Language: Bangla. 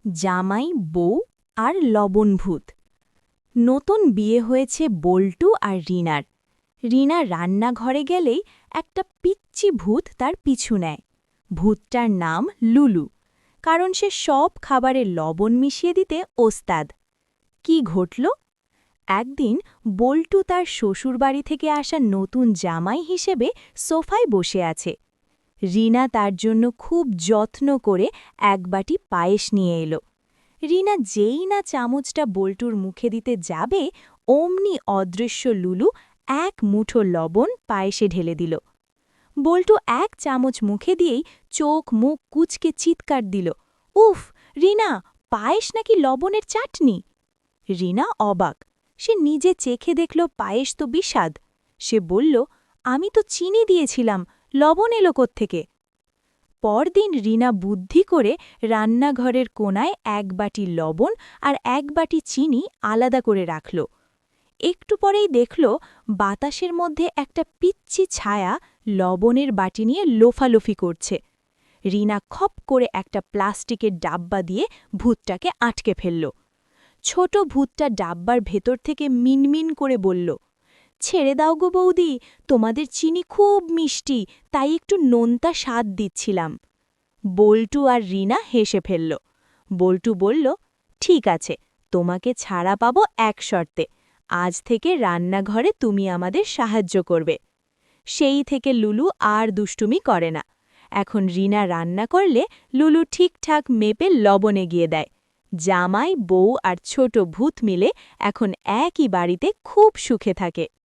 জামাই, বউ আর লবণ ভূত। নতুন বিয়ে হয়েছে বল্টু আর রিনার। রিনা রান্নাঘরে গেলেই একটা পিচ্চি ভূত তার পিছু নেয়। ভূতটার নাম লুলু, কারণ সে সব খাবারে লবণ মিশিয়ে দিতে ওস্তাদ। কি ঘটল? একদিন বল্টু তার শ্বশুরবাড়ি থেকে আসা নতুন জামাই হিসেবে সোফায় বসে আছে। রিনা তার জন্য খুব যত্ন করে এক বাটি পায়েস নিয়ে এলো। রিনা যেই না চামচটা বল্টুর মুখে দিতে যাবে, অমনি অদৃশ্য লুলু এক মুঠো লবণ পায়েসে ঢেলে দিল। বল্টু এক চামচ মুখে দিয়েই চোখ মুখ কুচকে চিৎকার দিল, উফ রিনা, পায়েস নাকি লবণের চাটনি! রিনা অবাক। সে নিজে চেখে দেখল পায়েস তো বিস্বাদ। সে বলল, আমি তো চিনি দিয়েছিলাম, লবণ এলো কোত্থেকে? পরদিন রিনা বুদ্ধি করে রান্নাঘরের কোণায় এক বাটি লবণ আর এক বাটি চিনি আলাদা করে রাখল। একটু পরেই দেখল বাতাসের মধ্যে একটা পিচ্চি ছায়া লবণের বাটি নিয়ে লোফালোফি করছে। রিনা খপ করে একটা প্লাস্টিকের ডাব্বা দিয়ে ভূতটাকে আটকে ফেলল। ছোট ভূতটা ডাব্বার ভেতর থেকে মিনমিন করে বলল, ছেড়ে দাও গো বৌদি, তোমাদের চিনি খুব মিষ্টি, তাই একটু নোনতা স্বাদ দিচ্ছিলাম। বল্টু আর রিনা হেসে ফেলল। বল্টু বলল, ঠিক আছে, তোমাকে ছাড়া পাবো এক শর্তে, আজ থেকে রান্নাঘরে তুমি আমাদের সাহায্য করবে। সেই থেকে লুলু আর দুষ্টুমি করে না। এখন রিনা রান্না করলে লুলু ঠিকঠাক মেপে লবণ এগিয়ে দেয়। জামাই, বউ আর ছোট ভূত মিলে এখন একই বাড়িতে খুব সুখে থাকে।